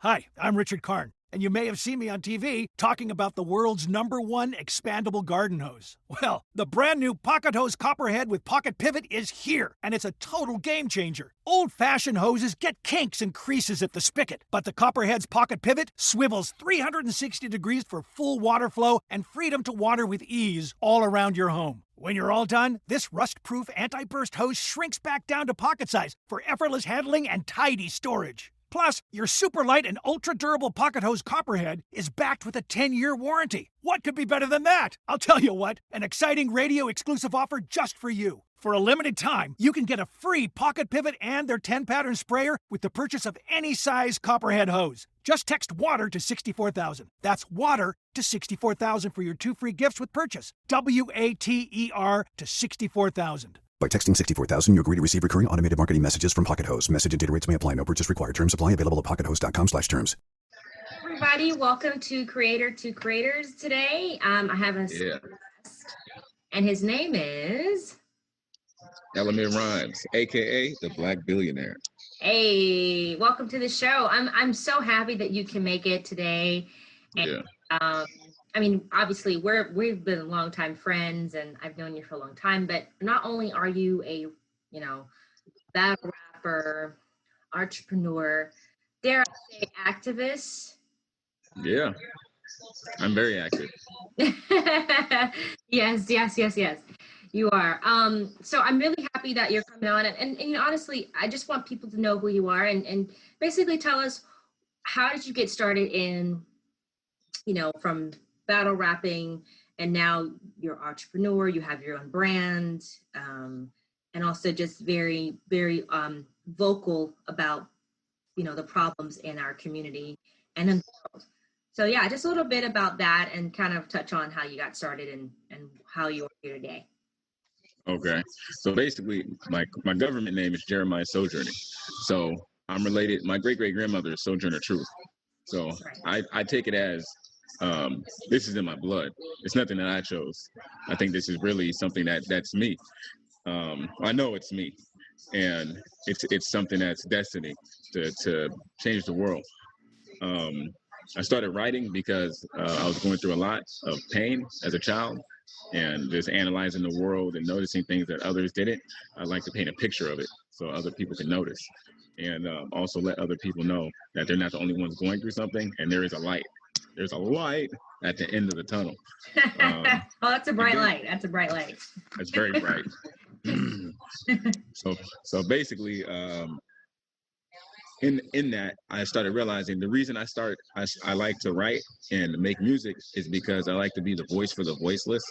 Hi, I'm Richard Karn, and you may have seen me on TV talking about the world's #1 expandable garden hose. Well, the brand new Pocket Hose Copperhead with Pocket Pivot is here, and it's a total game changer. Old-fashioned hoses get kinks and creases at the spigot, but the Copperhead's Pocket Pivot swivels 360 degrees for full water flow and freedom to water with ease all around your home. When you're all done, this rust-proof anti-burst hose shrinks back down to pocket size for effortless handling and tidy storage. Plus, your super light and ultra-durable Pocket Hose Copperhead is backed with a 10-year warranty. What could be better than that? I'll tell you what, an exciting radio-exclusive offer just for you. For a limited time, you can get a free Pocket Pivot and their 10-pattern sprayer with the purchase of any size Copperhead hose. Just text WATER to 64,000. That's WATER to 64,000 for your 2 free gifts with purchase. WATER to 64,000. By texting 64,000, you agree to receive recurring automated marketing messages from Pocket Hose. Message and data rates may apply. No purchase required. Terms apply. Available at pockethose.com/terms. Everybody, welcome to Creator to Creators today. I have a guest, and his name is Element Rhymes, aka the Black Billionaire. Hey, welcome to the show. I'm so happy that you can make it today. And, I mean, obviously, we've been longtime friends, and I've known you for a long time. But not only are you a, battle rapper, entrepreneur, dare I say, activist. Yeah, I'm very active. Yes. You are. So I'm really happy that you're coming on. And honestly, I just want people to know who you are and basically tell us, how did you get started in, from battle rapping, and now you're an entrepreneur, you have your own brand, and also just very, very vocal about, the problems in our community and in the world. So yeah, just a little bit about that and kind of touch on how you got started and how you are here today. Okay, so basically, my government name is Jeremiah Sojourney. So I'm related. My great-great-grandmother is Sojourner Truth. So I take it as this is in my blood. It's nothing that I chose. I think this is really something that's me. I know it's me, and it's something that's destiny to change the world. I started writing because I was going through a lot of pain as a child, and just analyzing the world and noticing things that others didn't. I like to paint a picture of it so other people can notice, and also let other people know that they're not the only ones going through something, and there is a light. There's a light at the end of the tunnel. Oh, that's a bright light. That's a bright light. It's very bright. So basically, in that, I started realizing the reason I like to write and make music is because I like to be the voice for the voiceless,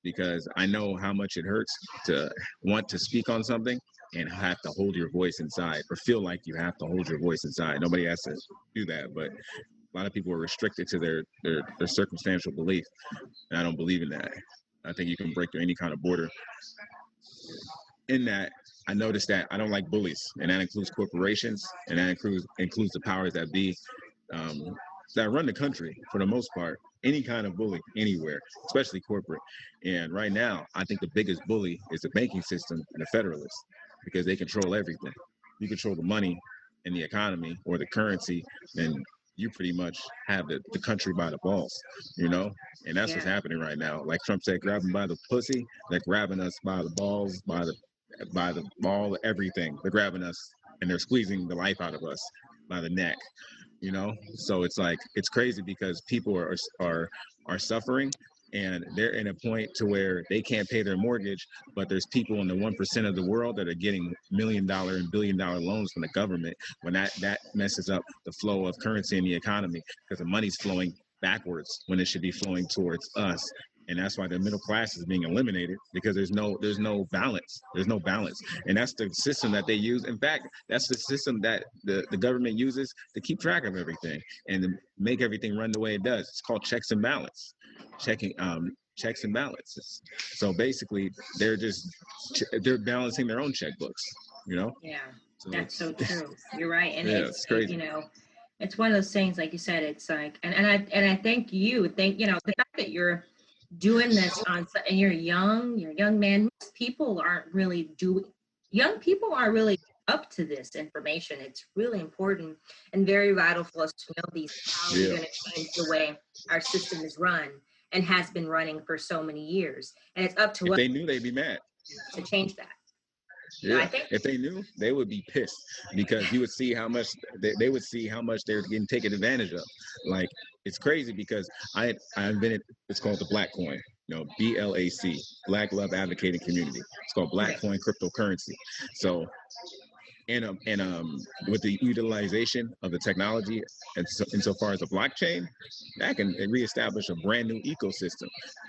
because I know how much it hurts to want to speak on something and have to hold your voice inside, or feel like you have to hold your voice inside. Nobody has to do that, but a lot of people are restricted to their circumstantial belief, and I don't believe in that. I think you can break through any kind of border. In that, I noticed that I don't like bullies, and that includes corporations, and that includes the powers that be that run the country for the most part. Any kind of bully anywhere, especially corporate. And right now, I think the biggest bully is the banking system and the Federalists, because they control everything. You control the money and the economy or the currency, and you pretty much have the country by the balls, and that's what's happening right now. Like Trump said, grabbing by the pussy, they're grabbing us by the balls, by the ball, everything. They're grabbing us and they're squeezing the life out of us by the neck, So it's like, it's crazy because people are suffering, and they're in a point to where they can't pay their mortgage, but there's people in the 1% of the world that are getting $1 million and $1 billion loans from the government, when that messes up the flow of currency in the economy, because the money's flowing backwards when it should be flowing towards us. And that's why the middle class is being eliminated, because there's no balance. There's no balance. And that's the system that they use. In fact, that's the system that the government uses to keep track of everything and to make everything run the way it does. It's called checks and balance. Checks and balances. So basically, they're balancing their own checkbooks, Yeah, so that's so true. You're right. And it's crazy. It's one of those things, like you said, it's like, and I thank you, the fact that you're doing this and you're a young man. Young people aren't really up to this information. It's really important and very vital for us to know these, how we're going to change the way our system is run and has been running for so many years. And it's up to us. If they knew, they'd be mad to change that. Yeah, I think if they knew, they would be pissed, because you would see how much they would see how much they're getting taken advantage of. Like, it's crazy, because I invented, it's called the Blac Coin, BLAC, Black Love Advocating Community. It's called Blac Coin cryptocurrency. So, and with the utilization of the technology, and insofar as the blockchain, that can reestablish a brand new ecosystem,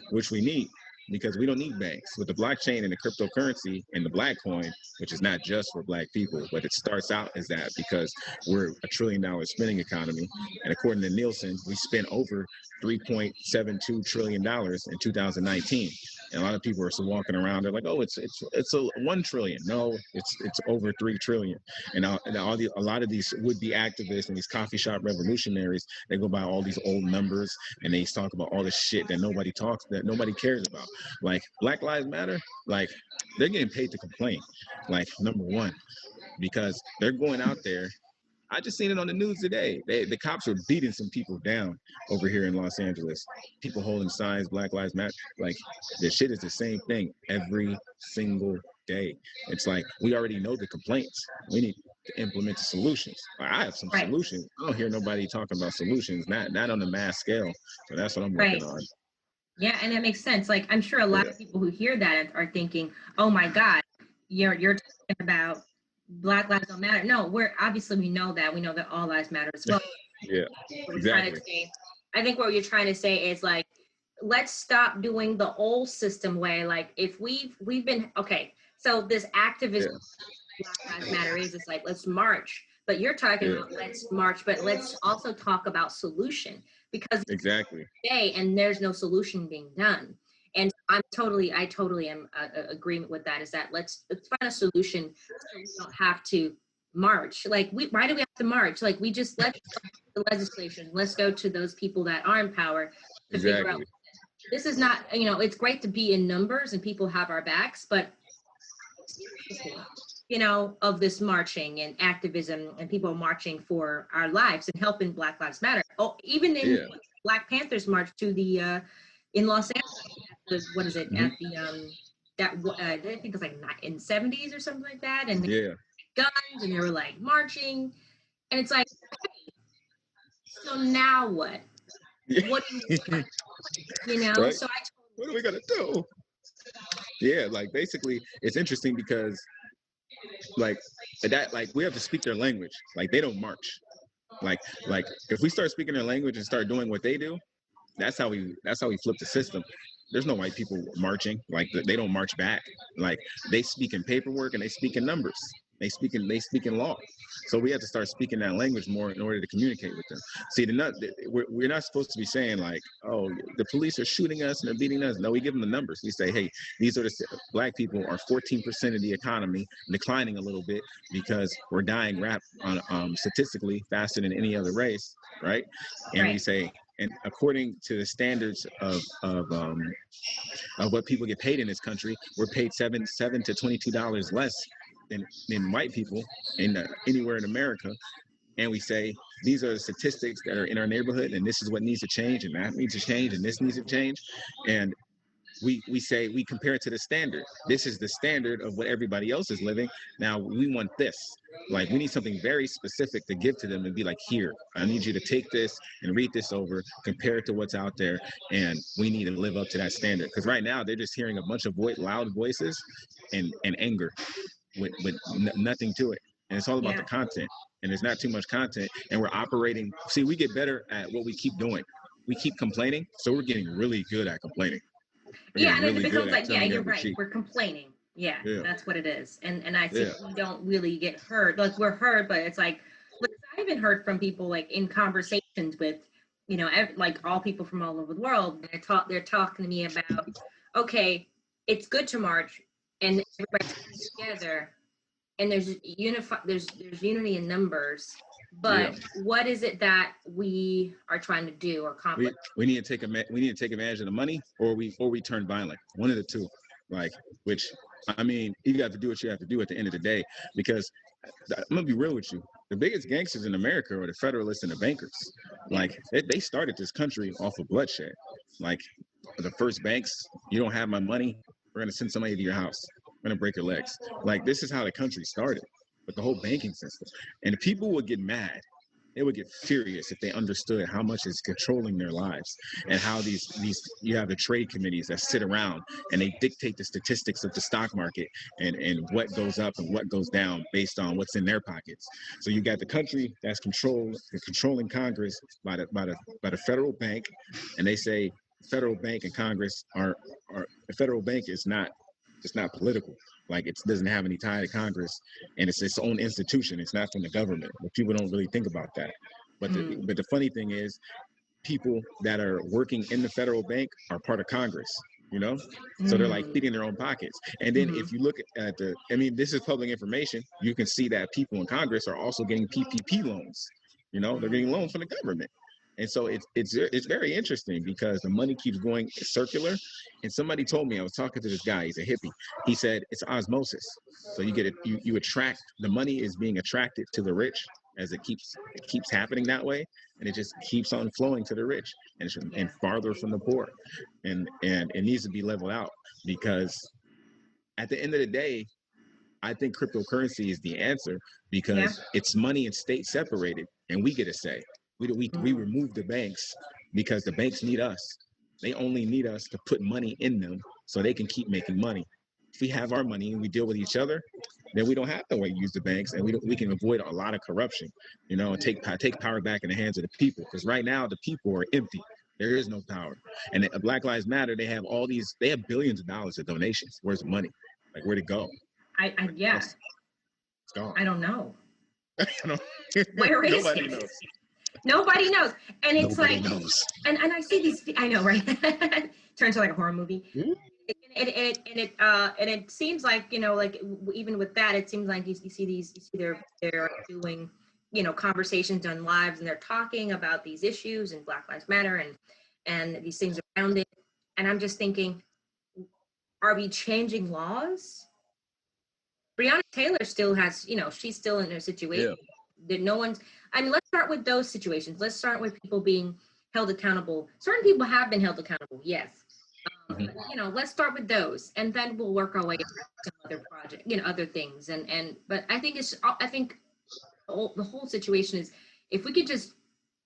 which we need. Because we don't need banks. With the blockchain and the cryptocurrency and the Blac Coin, which is not just for Black people, but it starts out as that because we're a $1 trillion spending economy. And according to Nielsen, we spent over $3.72 trillion in 2019. And a lot of people are still walking around. They're like, "Oh, it's a 1 trillion." No, it's over 3 trillion. And a lot of these would-be activists and these coffee shop revolutionaries, they go by all these old numbers and they talk about all this shit that nobody cares about. Like Black Lives Matter, like they're getting paid to complain. Like, number one, because they're going out there. I just seen it on the news today. The cops are beating some people down over here in Los Angeles. People holding signs, Black Lives Matter. Like, the shit is the same thing every single day. It's like, we already know the complaints. We need to implement the solutions. I have some solutions. I don't hear nobody talking about solutions, not on a mass scale. So that's what I'm working on. Yeah, and it makes sense. Like, I'm sure a lot of people who hear that are thinking, "Oh my God, you're talking about Black Lives Don't Matter." No, we know that all lives matter as well. Yeah, exactly. I think what you're trying to say is, like, let's stop doing the old system way. Like, if we've been so this activism, Black Lives Matter is, it's like, let's march. But you're talking about let's march, but let's also talk about solution, because exactly today and there's no solution being done. And I totally am agreement with that, is that let's find a solution so we don't have to march. Like, why do we have to march? Like, we just let's go to the legislation, let's go to those people that are in power to figure out, this is not, it's great to be in numbers and people have our backs, but of this marching and activism and people marching for our lives and helping Black Lives Matter. Oh, even in Black Panthers march to the in Los Angeles, what is it, at the I think it was like in 70s or something like that, and guns, and they were like marching, and it's like, okay, so now what? What do you right? So what are we gonna do? Yeah, like, basically, it's interesting because like we have to speak their language. Like, they don't march. Like if we start speaking their language and start doing what they do, that's how we flip the system. There's no white people marching. Like, they don't march back. Like, they speak in paperwork and they speak in numbers. They speak in law. So we have to start speaking that language more in order to communicate with them. See, we're not supposed to be saying, like, "Oh, the police are shooting us and they're beating us." No, we give them the numbers. We say, "Hey, these are Black people are 14% of the economy, declining a little bit because we're dying statistically faster than any other race," right? And we say, and according to the standards of what people get paid in this country, we're paid $7 to $22 less than white people anywhere in America. And we say, these are the statistics that are in our neighborhood, and this is what needs to change, and that needs to change, and this needs to change. And we say, we compare it to the standard. This is the standard of what everybody else is living. Now we want this. Like, we need something very specific to give to them and be like, "Here, I need you to take this and read this over, compare it to what's out there, and we need to live up to that standard." Because right now they're just hearing a bunch of loud voices and anger with nothing to it. And it's all about the content. And there's not too much content. And we're operating. See, we get better at what we keep doing. We keep complaining, so we're getting really good at complaining. And it becomes like, you're right. We're complaining. Yeah, that's what it is. And I think we don't really get heard. Like, we're heard, but it's like, I even heard from people, like, in conversations with, like, all people from all over the world. They're talking to me about, okay, it's good to march and everybody's together and there's unity in numbers, but what is it that we are trying to do or accomplish? We need to take advantage of the money, or we turn violent. One of the two. Like, which, I mean, you have to do what you have to do at the end of the day, because I'm gonna be real with you. The biggest gangsters in America are the Federalists and the bankers. Like they started this country off of bloodshed. Like the first banks, you don't have my money, we're gonna send somebody to your house. We're gonna break your legs. Like this is how the country started, with the whole banking system. And people would get mad. They would get furious if they understood how much is controlling their lives, and how these you have the trade committees that sit around and they dictate the statistics of the stock market, and what goes up and what goes down based on what's in their pockets. So you got the country that's controlling Congress by the federal bank, and they say federal bank and Congress are the federal bank is not, it's not political. Like it doesn't have any tie to Congress, and it's its own institution. It's not from the government. But people don't really think about that. But the funny thing is, people that are working in the federal bank are part of Congress. You know, so they're like feeding their own pockets. And then if you look at this is public information. You can see that people in Congress are also getting PPP loans. You know, they're getting loans from the government. And so it's very interesting because the money keeps going circular. And somebody told me, I was talking to this guy, he's a hippie. He said it's osmosis. So you get it, you attract, the money is being attracted to the rich as it keeps happening that way, and it just keeps on flowing to the rich and farther from the poor. And it needs to be leveled out, because at the end of the day, I think cryptocurrency is the answer, because it's money and state separated, and we get a say. We remove the banks because the banks need us. They only need us to put money in them so they can keep making money. If we have our money and we deal with each other, then we don't have to use the banks, and we can avoid a lot of corruption, you know, and take power back in the hands of the people. Because right now the people are empty. There is no power. And at Black Lives Matter, they have billions of dollars of donations. Where's the money? Like, where'd it go? It's gone. I don't know. Where is Nobody knows. Nobody knows. And it's Nobody like, knows. And I see these, I know, right? Turns out like a horror movie. And it seems like, you know, like even with that, it seems like you see they're doing, you know, conversations on lives, and they're talking about these issues and Black Lives Matter and these things around it. And I'm just thinking, are we changing laws? Breonna Taylor still has, you know, she's still in a situation that no one's, I mean, let's start with those situations. Let's start with people being held accountable. Certain people have been held accountable, yes. You know, let's start with those, and then we'll work our way to some other project, you know, other things. But I think the whole situation is, if we could just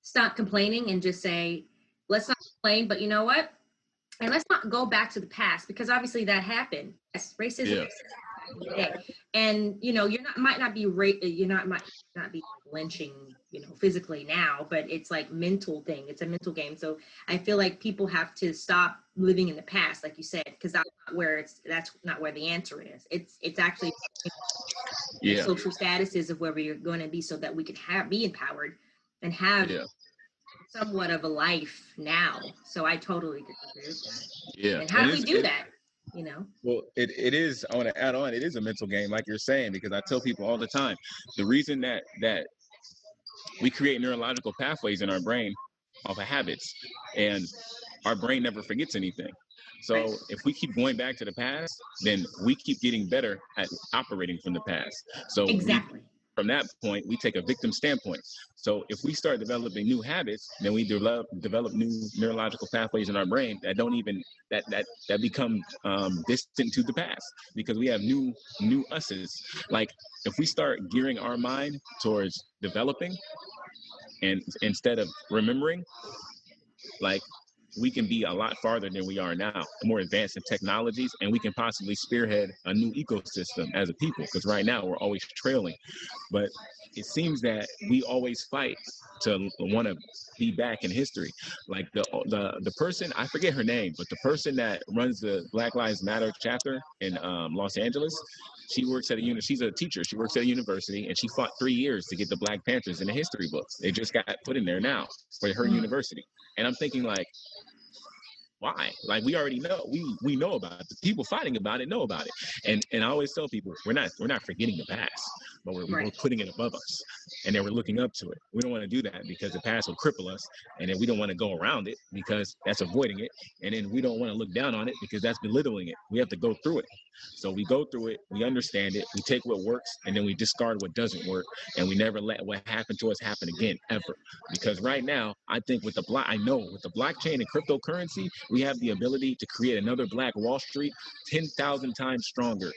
stop complaining and just say, let's not complain, but you know what? And let's not go back to the past, because obviously that happened. Yes, racism. Yeah. And you know, might not be lynching, you know, physically now, but it's like mental thing. It's a mental game. So I feel like people have to stop living in the past, like you said, because that's not where the answer is. It's actually social statuses of where we're going to be, so that we can be empowered and have somewhat of a life now. So I totally agree with that. Yeah. And how do we do that? You know, well, it is, I want to add on, it is a mental game, like you're saying, because I tell people all the time, the reason that we create neurological pathways in our brain off of habits, and our brain never forgets anything. So if we keep going back to the past, then we keep getting better at operating from the past. So from that point, we take a victim standpoint. So if we start developing new habits, then we develop new neurological pathways in our brain that don't even that become distant to the past, because we have new us's. Like if we start gearing our mind towards developing and instead of remembering, like we can be a lot farther than we are now, more advanced in technologies, and we can possibly spearhead a new ecosystem as a people, because right now we're always trailing. But it seems that we always fight to want to be back in history. Like the person, I forget her name, but the person that runs the Black Lives Matter chapter in Los Angeles, she works at she's a teacher. She works at a university, and she fought 3 years to get the Black Panthers in the history books. They just got put in there now for her university. And I'm thinking, like, why? Like, we already know, we know about it. The people fighting about it know about it. And I always tell people, we're not forgetting the past. but we're putting it above us, and then we're looking up to it. We don't want to do that because the past will cripple us, and then we don't want to go around it because that's avoiding it, and then we don't want to look down on it because that's belittling it. We have to go through it. So we go through it, we understand it, we take what works, and then we discard what doesn't work, and we never let what happened to us happen again, ever. Because right now, I think with the blockchain and cryptocurrency, we have the ability to create another Black Wall Street 10,000 times stronger,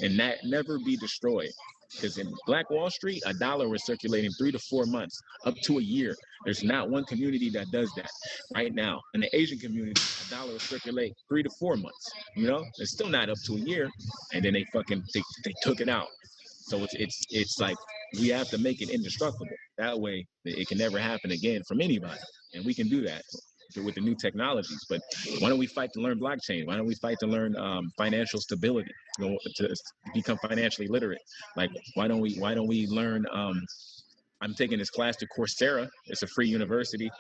and that never be destroyed. Because in Black Wall Street, a dollar was circulating 3 to 4 months, up to a year. There's not one community that does that right now. In the Asian community, a dollar will circulate 3 to 4 months. You know, it's still not up to a year, and then they took it out. So it's like we have to make it indestructible. That way, it can never happen again from anybody, and we can do that with the new technologies. But why don't we fight to learn blockchain? Why don't we fight to learn financial stability, to become financially literate? Like, why don't we learn? I'm taking this class to Coursera. It's a free university.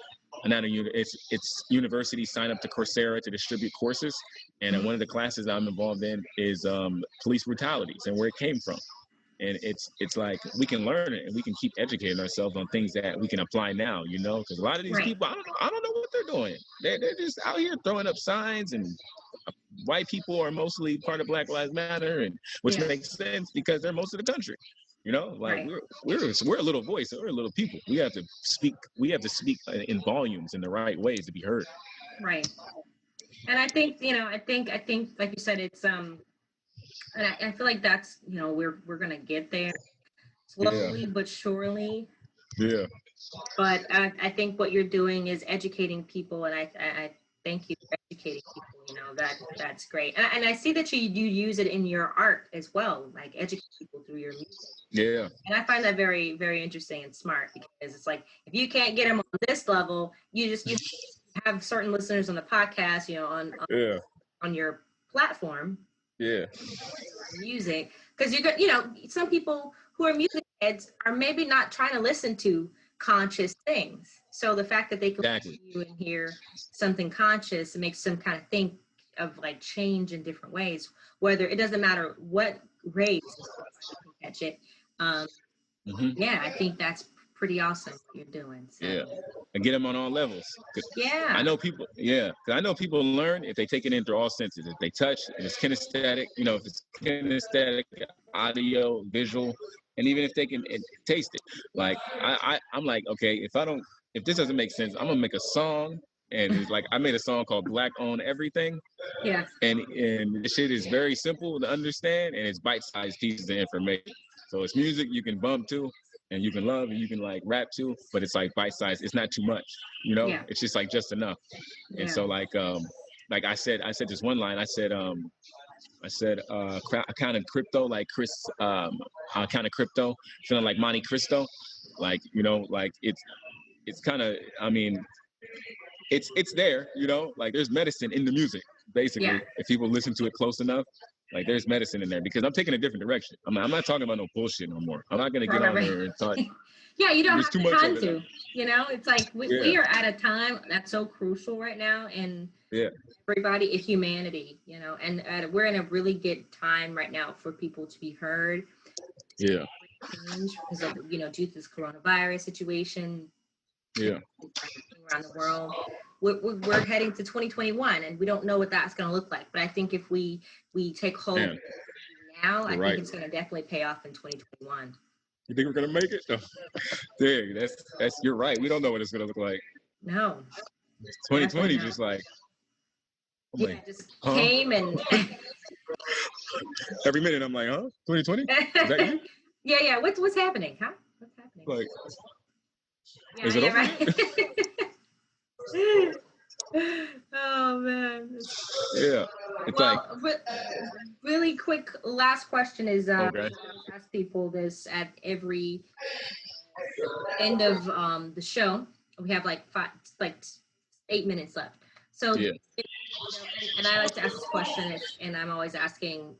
It's universities sign up to Coursera to distribute courses. And one of the classes I'm involved in is police brutalities and where it came from. And it's like we can learn it and we can keep educating ourselves on things that we can apply now, you know, because a lot of these people, I don't know what they're doing. They're just out here throwing up signs, and white people are mostly part of Black Lives Matter, and which makes sense because they're most of the country. You know, like we're a little voice, we're a little people. We have to speak in volumes in the right ways to be heard. Right. And I think, I think like you said, it's and I feel like that's, we're gonna get there slowly but surely. Yeah. But I think what you're doing is educating people, and I thank you for educating people. That's great. And I see that you use it in your art as well, like educate people through your music. Yeah. And I find that very, very interesting and smart, because it's like, if you can't get them on this level, you have certain listeners on the podcast, on your platform. Yeah. Music, because some people who are music heads are maybe not trying to listen to conscious things. So the fact that they can listen to you and hear something conscious, it makes them kind of think of like change in different ways, whether it doesn't matter what race you can catch it. Yeah, I think that's pretty awesome what you're doing. So. Yeah, and get them on all levels. Yeah, I know people. Yeah, because I know people learn if they take it in through all senses. If they touch, if it's kinesthetic, if it's kinesthetic, audio, visual, and even if they can taste it. Like I'm like, okay, if this doesn't make sense, I'm gonna make a song. And it's like I made a song called Black Own Everything. Yeah. And the shit is very simple to understand, and it's bite-sized pieces of information. So it's music you can bump to, and you can love, and you can like rap to, but it's like bite-sized. It's not too much, It's just like just enough. Yeah. And so like I said this one line. I said kind of crypto, like Chris, kind of crypto, feeling like Monte Cristo, like like it's kind of, I mean, it's there, like there's medicine in the music, basically. If people listen to it close enough, like there's medicine in there, because I'm taking a different direction. I'm not talking about no bullshit no more. I'm not gonna get on there and talk. Yeah, you don't There's have too the much time of to. It's like we are at a time that's so crucial right now, and everybody, humanity, and we're in a really good time right now for people to be heard. Yeah. Change because of due to this coronavirus situation. Yeah. Around the world, we're heading to 2021, and we don't know what that's going to look like. But I think if we take hold now, I think it's going to definitely pay off in 2021. You think we're going to make it? Oh, dang, that's you're right. We don't know what it's going to look like. No. 2020 just like. Just came and. Every minute I'm like, huh? 2020? Is that you? Yeah. What's happening? Huh? What's happening? Like. Yeah, is it over? Right. Oh man. Yeah. It's really quick last question is okay. ask people this at every end of the show. We have like 8 minutes left. So and I like to ask this question, and I'm always asking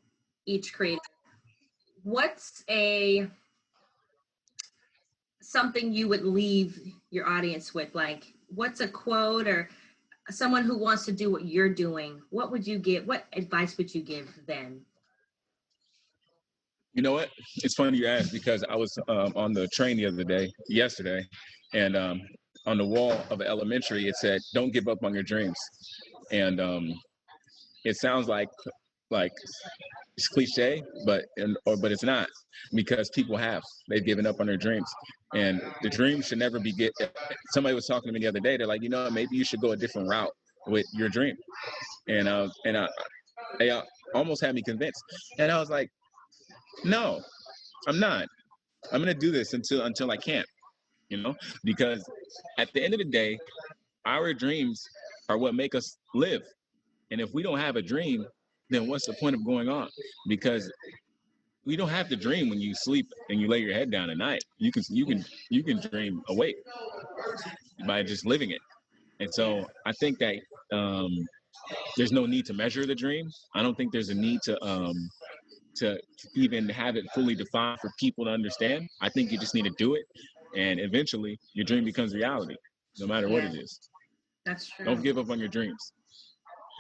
each creator, what's something you would leave your audience with? Like, what's a quote, or someone who wants to do what you're doing? What would you give? What advice would you give them? You know what? It's funny you asked because I was on the train yesterday, and on the wall of an elementary, it said, "Don't give up on your dreams." And it sounds like it's cliche, but it's not, because people they've given up on their dreams, and the dream should never be get. Somebody was talking to me the other day. They're like, maybe you should go a different route with your dream, and they almost had me convinced, and I was like, no, I'm not. I'm gonna do this until I can't, because at the end of the day, our dreams are what make us live, and if we don't have a dream, then what's the point of going on? Because you don't have to dream when you sleep and you lay your head down at night. You can dream awake by just living it. And so I think that um, there's no need to measure the dream. I don't think there's a need to even have it fully defined for people to understand. I think you just need to do it, and eventually your dream becomes reality, no matter what it is. That's true. Don't give up on your dreams.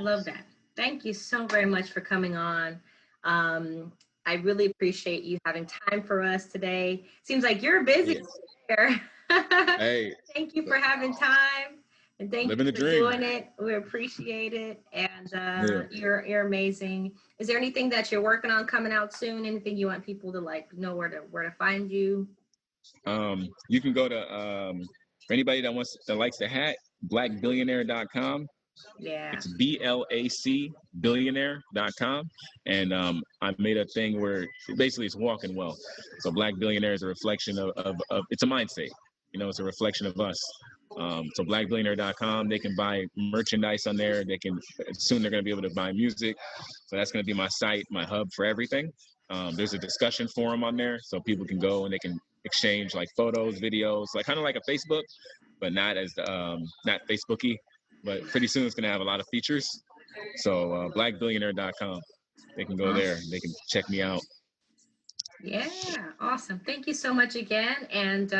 I love that. Thank you so very much for coming on. I really appreciate you having time for us today. Seems like you're busy here. Hey, thank you for having time, and thank you for doing it. We appreciate it, and you're amazing. Is there anything that you're working on coming out soon? Anything you want people to know where to find you? You can go to for anybody that likes the hat, blacbillionaire.com. Yeah. It's BLAC billionaire.com. And I made a thing where basically it's walking wealth. So Blac Billionaire is a reflection of it's a mindset. It's a reflection of us. So blacbillionaire.com, they can buy merchandise on there. Soon they're going to be able to buy music. So that's going to be my site, my hub for everything. There's a discussion forum on there, so people can go and they can exchange like photos, videos, like kind of like a Facebook, but not not Facebooky. But pretty soon it's going to have a lot of features. So blacbillionaire.com, they can go there. They can check me out. Yeah, awesome. Thank you so much again. And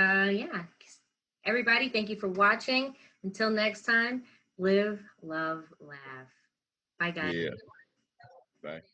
everybody, thank you for watching. Until next time, live, love, laugh. Bye, guys. Yeah. Bye.